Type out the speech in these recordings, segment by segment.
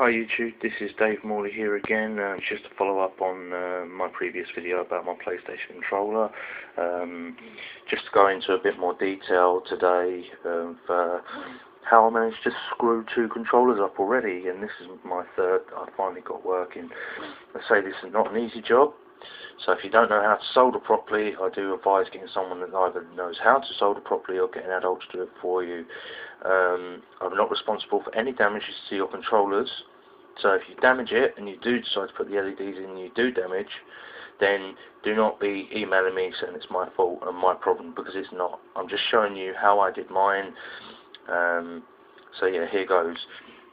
Hi YouTube, this is Dave Morley here again, just to follow up on my previous video about my PlayStation controller. Just to go into a bit more detail today of how I managed to screw two controllers up already, and this is my third I finally got working. I say this is not an easy job, so if you don't know how to solder properly, I do advise getting someone that either knows how to solder properly or get an adult to do it for you. I'm not responsible for any damages to your controllers, so if you damage it and you do decide to put the LEDs in and you do damage, then do not be emailing me saying it's my fault and my problem, because it's not. I'm just showing you how I did mine. So yeah, here goes.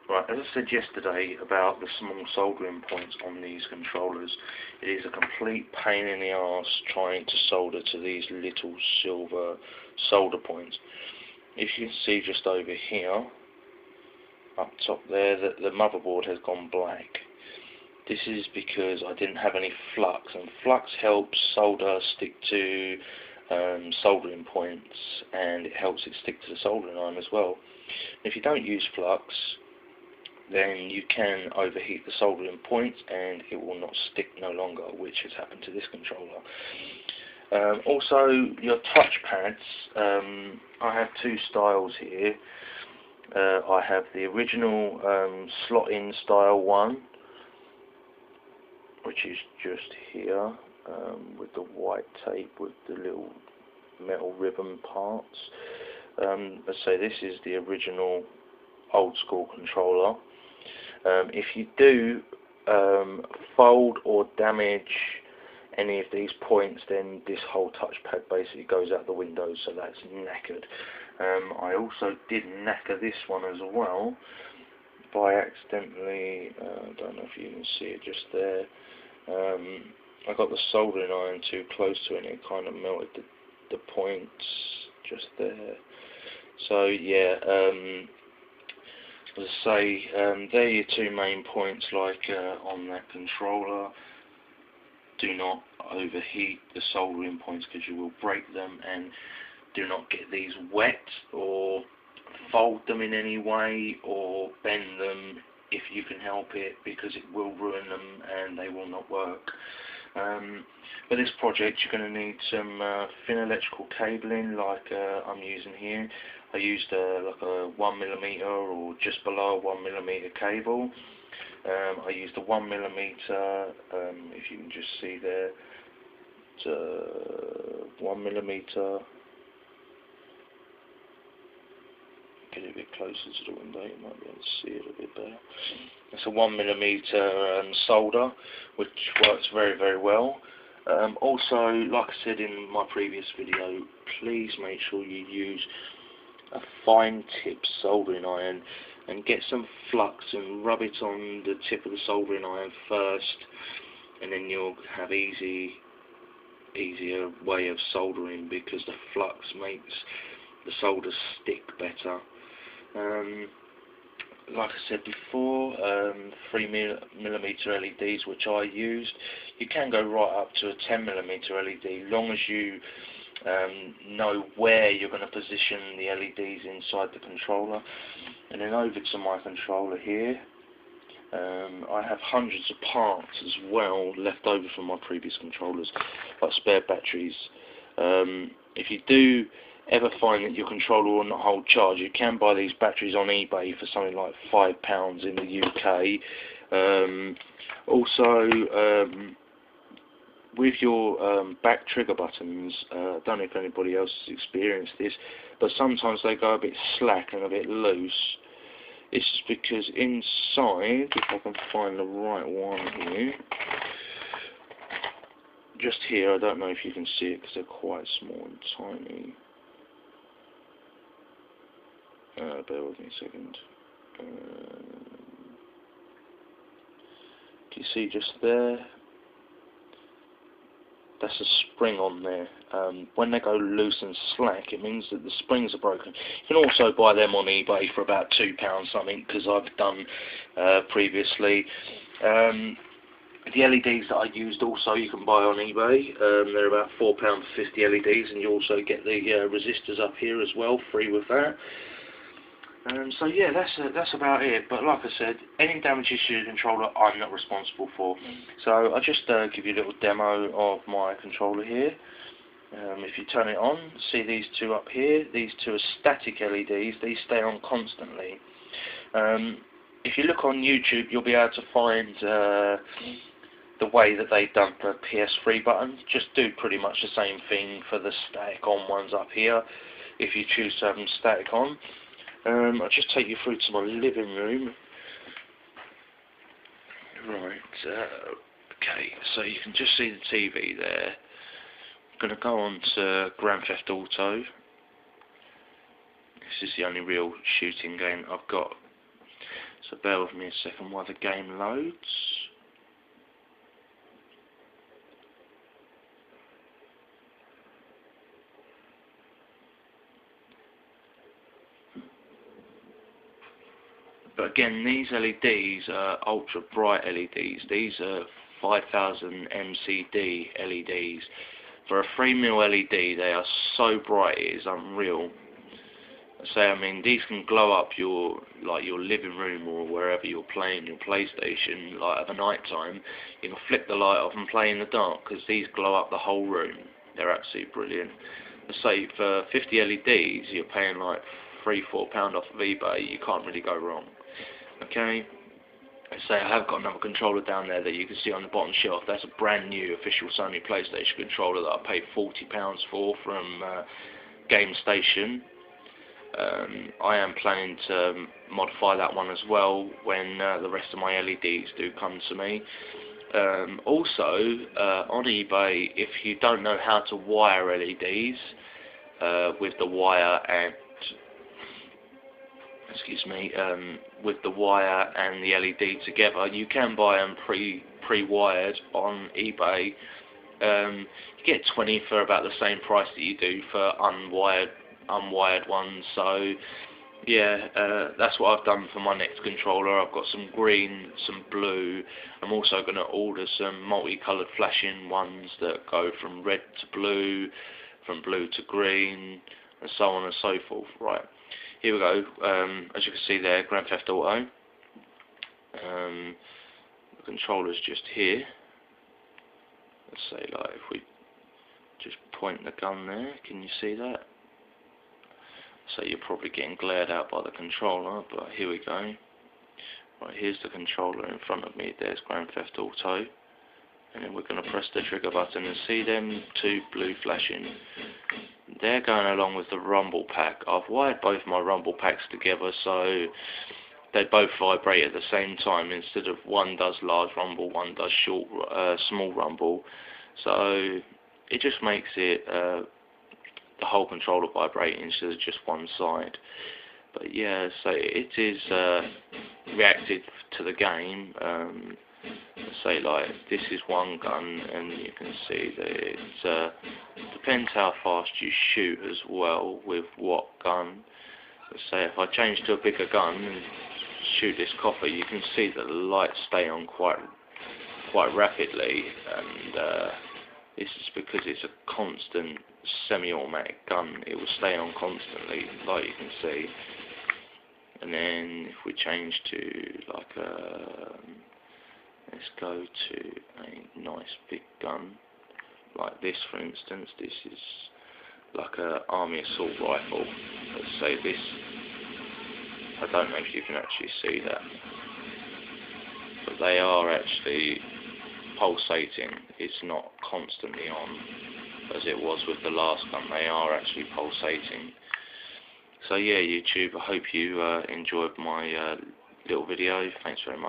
Right, as I said yesterday about the small soldering points on these controllers, it is a complete pain in the arse trying to solder to these little silver solder points. If you can see just over here, up top there, that the motherboard has gone black. This is because I didn't have any flux, and flux helps solder stick to soldering points, and it helps it stick to the soldering iron as well. If you don't use flux, then you can overheat the soldering points and it will not stick no longer, which has happened to this controller. Also, your touch pads, I have two styles here. I have the original slot-in style one, which is just here, with the white tape with the little metal ribbon parts. Let's say this is the original old school controller. If you do fold or damage any of these points, then this whole touchpad basically goes out the window, so that's knackered. I also did knacker this one as well by accidentally, I don't know if you can see it just there, I got the soldering iron too close to it and it kind of melted the points just there. So yeah, as I say, they're your two main points, like on that controller. Do not overheat the soldering points because you will break them, and do not get these wet or fold them in any way or bend them if you can help it, because it will ruin them and they will not work. For this project you're going to need some thin electrical cabling like I'm using here. I used like a 1mm or just below a 1mm cable. I used a 1mm, if you can just see there, 1mm. Get it a bit closer to the window, you might be able to see it a bit better. It's a 1mm solder, which works very, very well. Also, like I said in my previous video, please make sure you use a fine tip soldering iron and get some flux and rub it on the tip of the soldering iron first, and then you'll have easier way of soldering, because the flux makes the solder stick better. Like I said before, 3mm LEDs, which I used. You can go right up to a 10mm LED, long as you know where you're going to position the LEDs inside the controller. And then over to my controller here, I have hundreds of parts as well left over from my previous controllers, like spare batteries. If you do ever find that your controller will not hold charge, you can buy these batteries on eBay for something like £5 in the UK. Also, with your back trigger buttons, I don't know if anybody else has experienced this, but sometimes they go a bit slack and a bit loose. It's just because inside, if I can find the right one here, just here, I don't know if you can see it because they're quite small and tiny. Bear with me a second. Can you see just there? That's a spring on there. When they go loose and slack, it means that the springs are broken. You can also buy them on eBay for about £2 something, because I've done previously. The LEDs that I used also you can buy on eBay. They're about £4.50 LEDs, and you also get the resistors up here as well, free with that. So yeah, that's about it. But like I said, any damages to the controller, I'm not responsible for. So I'll just give you a little demo of my controller here. If you turn it on, see these two up here. These two are static LEDs. These stay on constantly. If you look on YouTube, you'll be able to find the way that they've done the ps3 button. Just do pretty much the same thing for the static on ones up here, if you choose to have them static on. I'll just take you through to my living room. Right, okay, so you can just see the TV there. I'm going to go on to Grand Theft Auto. This is the only real shooting game I've got. So bear with me a second while the game loads. But again, these LEDs are ultra bright LEDs. These are 5000 MCD LEDs. For a 3mm LED, they are so bright it is unreal. I mean, these can glow up your living room or wherever you're playing your PlayStation. Like at the night time, you can flick the light off and play in the dark because these glow up the whole room. They're absolutely brilliant. Say for 50 LEDs, you're paying like £3–4 off of eBay. You can't really go wrong. Okay. Say I have got another controller down there that you can see on the bottom shelf. That's a brand new official Sony PlayStation controller that I paid £40 for from Game Station. I am planning to modify that one as well when the rest of my LEDs do come to me. Also, on eBay, if you don't know how to wire LEDs with the wire and with the wire and the LED together, you can buy them pre-wired on eBay. You get 20 for about the same price that you do for unwired ones. So yeah, that's what I've done for my next controller. I've got some green, some blue. I'm also going to order some multicoloured flashing ones that go from red to blue, from blue to green, and so on and so forth. Right, here we go. As you can see there, Grand Theft Auto. The controller's just here. Let's say, like, if we just point the gun there, can you see that? So you're probably getting glared out by the controller, but here we go. Right, here's the controller in front of me. There's Grand Theft Auto, and then we're going to press the trigger button and see them two blue flashing. They're going along with the rumble pack. I've wired both my rumble packs together so they both vibrate at the same time. Instead of one does large rumble, one does small rumble. So it just makes it the whole controller vibrating instead of just one side. But yeah, so it is reactive to the game. Say like this is one gun, and you can see that it depends how fast you shoot as well with what gun. Let's say if I change to a bigger gun and shoot this copper, you can see that the lights stay on quite rapidly, and this is because it's a constant semi-automatic gun. It will stay on constantly, like you can see. And then if we change to like let's go to a nice big gun like this, for instance. This is like a army assault rifle. Let's say this. I don't know if you can actually see that, but they are actually pulsating. It's not constantly on as it was with the last gun. They are actually pulsating. So yeah, YouTube, I hope you enjoyed my little video. Thanks very much.